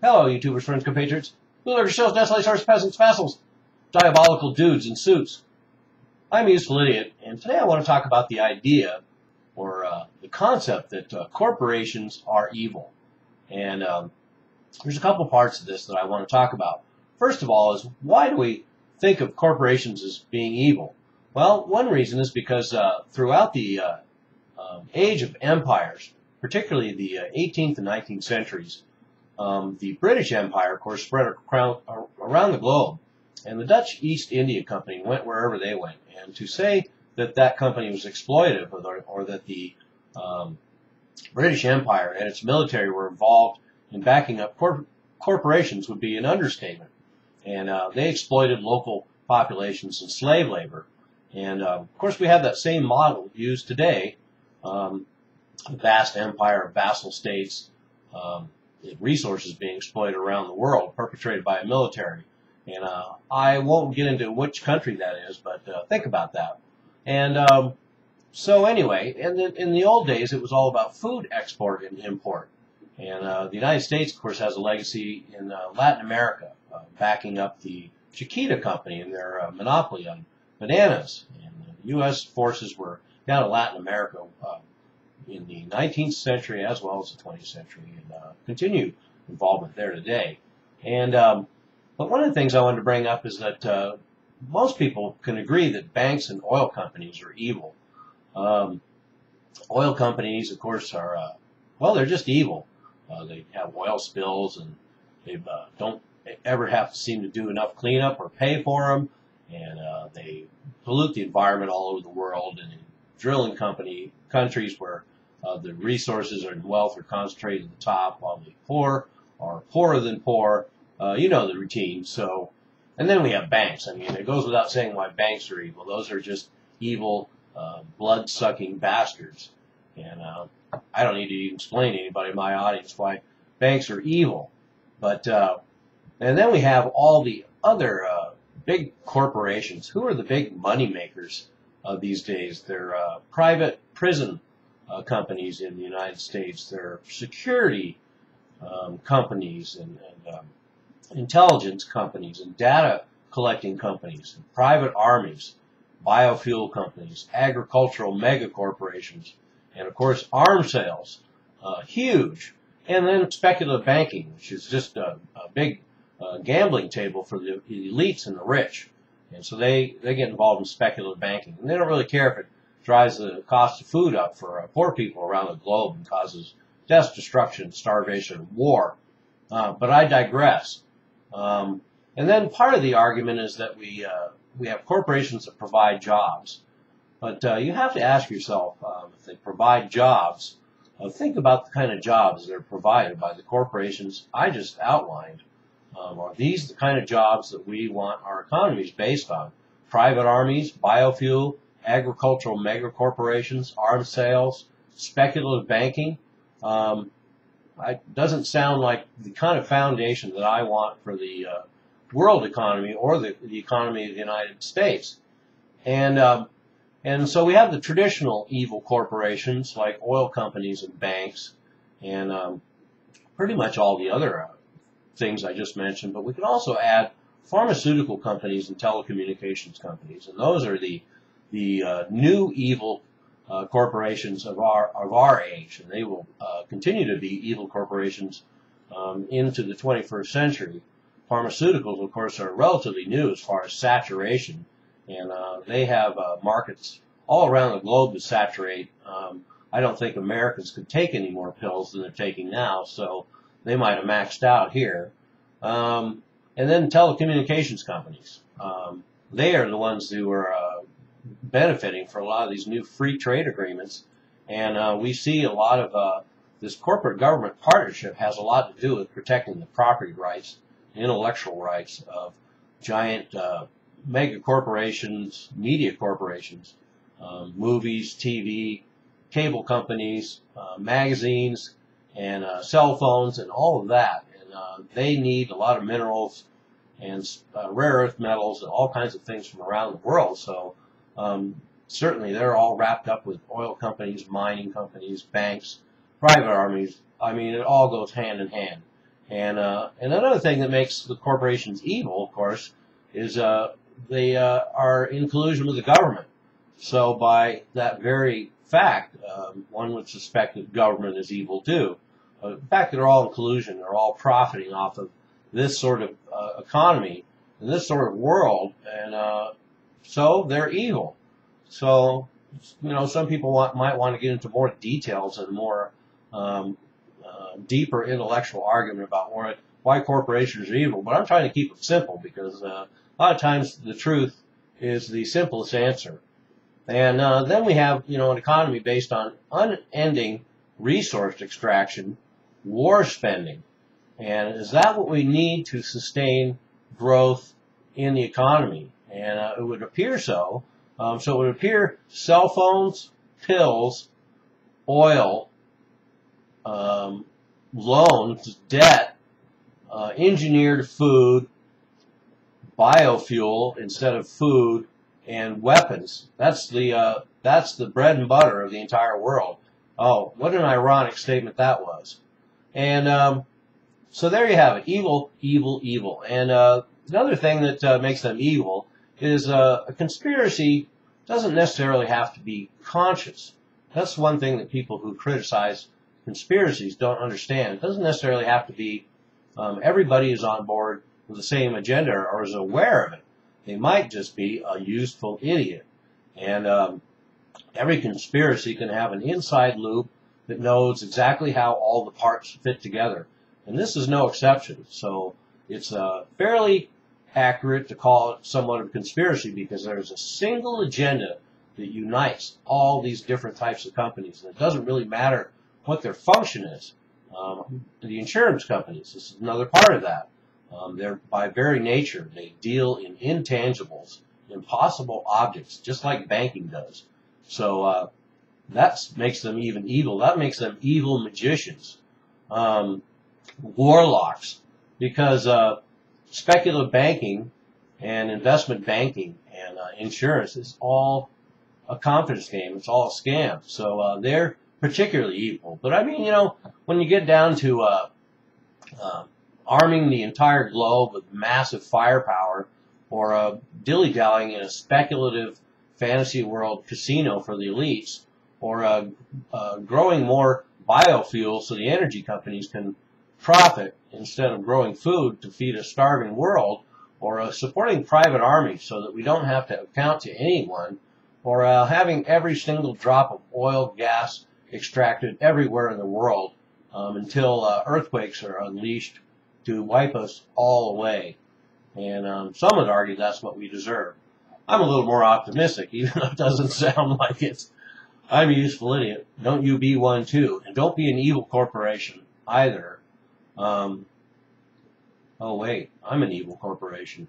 Hello, YouTubers, friends, compatriots, bootleggers, shills, desolate source, peasants, vassals, diabolical dudes in suits. I'm a useful idiot, and today I want to talk about the idea, or the concept that corporations are evil. And there's a couple parts of this that I want to talk about. First of all is, why do we think of corporations as being evil? Well, one reason is because throughout the age of empires, particularly the 18th and 19th centuries, the British Empire, of course, spread around the globe, and the Dutch East India Company went wherever they went. And to say that that company was exploitive, or that the British Empire and its military were involved in backing up corporations would be an understatement. And they exploited local populations and slave labor. And of course, we have that same model used today. A vast empire of vassal states, resources being exploited around the world, perpetrated by a military. And I won't get into which country that is, but think about that. And so anyway, in the old days, it was all about food export and import. And the United States, of course, has a legacy in Latin America, backing up the Chiquita Company and their monopoly on bananas. And the U.S. forces were down in Latin America in the 19th century as well as the 20th century, and continued involvement there today. And but one of the things I wanted to bring up is that most people can agree that banks and oil companies are evil. Oil companies, of course, are well, they're just evil. They have oil spills, and they don't ever have to seem to do enough cleanup or pay for them, and they pollute the environment all over the world. And in drilling countries where the resources and wealth are concentrated at the top, while the poor are poorer than poor. You know the routine. So, and then we have banks. I mean, it goes without saying why banks are evil. Those are just evil, blood-sucking bastards. And I don't need to even explain to anybody in my audience why banks are evil. But and then we have all the other big corporations. Who are the big money makers these days? They're private prison companies in the United States. They're security companies, and intelligence companies, and data collecting companies, and private armies, biofuel companies, agricultural mega corporations, and of course arms sales, huge. And then speculative banking, which is just a big gambling table for the elites and the rich. And so they get involved in speculative banking, and they don't really care if it drives the cost of food up for poor people around the globe and causes death, destruction, starvation, war. But I digress. And then part of the argument is that we have corporations that provide jobs. But you have to ask yourself, if they provide jobs, think about the kind of jobs that are provided by the corporations I just outlined. Are these the kind of jobs that we want our economies based on? Private armies, biofuel, agricultural mega corporations, arms sales, speculative banking. It doesn't sound like the kind of foundation that I want for the world economy or the economy of the United States. And so we have the traditional evil corporations like oil companies and banks, and pretty much all the other things I just mentioned. But we can also add pharmaceutical companies and telecommunications companies, and those are the new evil corporations of our age, and they will continue to be evil corporations into the 21st century. Pharmaceuticals, of course, are relatively new as far as saturation, and they have markets all around the globe to saturate. I don't think Americans could take any more pills than they're taking now, so they might have maxed out here. And then telecommunications companies. They are the ones who are benefiting from a lot of these new free trade agreements. And we see a lot of this corporate government partnership has a lot to do with protecting the property rights, intellectual rights of giant mega corporations, media corporations, movies, TV, cable companies, magazines, and cell phones, and all of that. And they need a lot of minerals and rare earth metals and all kinds of things from around the world. So certainly they're all wrapped up with oil companies, mining companies, banks, private armies. I mean, it all goes hand in hand. And another thing that makes the corporations evil, of course, is they are in collusion with the government. So by that very fact, one would suspect that government is evil too. The fact that they're all in collusion, they're all profiting off of this sort of economy and this sort of world, and so they're evil. So, some people might want to get into more details and more deeper intellectual argument about why corporations are evil, but I'm trying to keep it simple because a lot of times the truth is the simplest answer. And then we have, an economy based on unending resource extraction, war spending. And is that what we need to sustain growth in the economy? And it would appear so. So it would appear cell phones, pills, oil, loans, debt, engineered food, biofuel instead of food, and weapons. That's the bread and butter of the entire world. Oh, what an ironic statement that was. And so there you have it. Evil, evil, evil. And another thing that makes them evil is a conspiracy doesn't necessarily have to be conscious. That's one thing that people who criticize conspiracies don't understand. It doesn't necessarily have to be everybody is on board with the same agenda or is aware of it. They might just be a useful idiot. And every conspiracy can have an inside loop that knows exactly how all the parts fit together. And this is no exception. So it's fairly accurate to call it somewhat of a conspiracy because there's a single agenda that unites all these different types of companies. And it doesn't really matter what their function is. The insurance companies, this is another part of that. They're, by very nature, they deal in intangibles, impossible objects, just like banking does. So that makes them even evil. That makes them evil magicians, warlocks, because speculative banking and investment banking and insurance is all a confidence game. It's all a scam. So they're particularly evil. But I mean, when you get down to arming the entire globe with massive firepower, or dilly-dallying in a speculative fantasy world casino for the elites, or growing more biofuel so the energy companies can profit instead of growing food to feed a starving world, or supporting private armies so that we don't have to account to anyone, or having every single drop of oil, gas extracted everywhere in the world until earthquakes are unleashed to wipe us all away. And some would argue that's what we deserve. I'm a little more optimistic, even though it doesn't sound like it. I'm a useful idiot. Don't you be one too. And don't be an evil corporation either. Oh wait, I'm an evil corporation.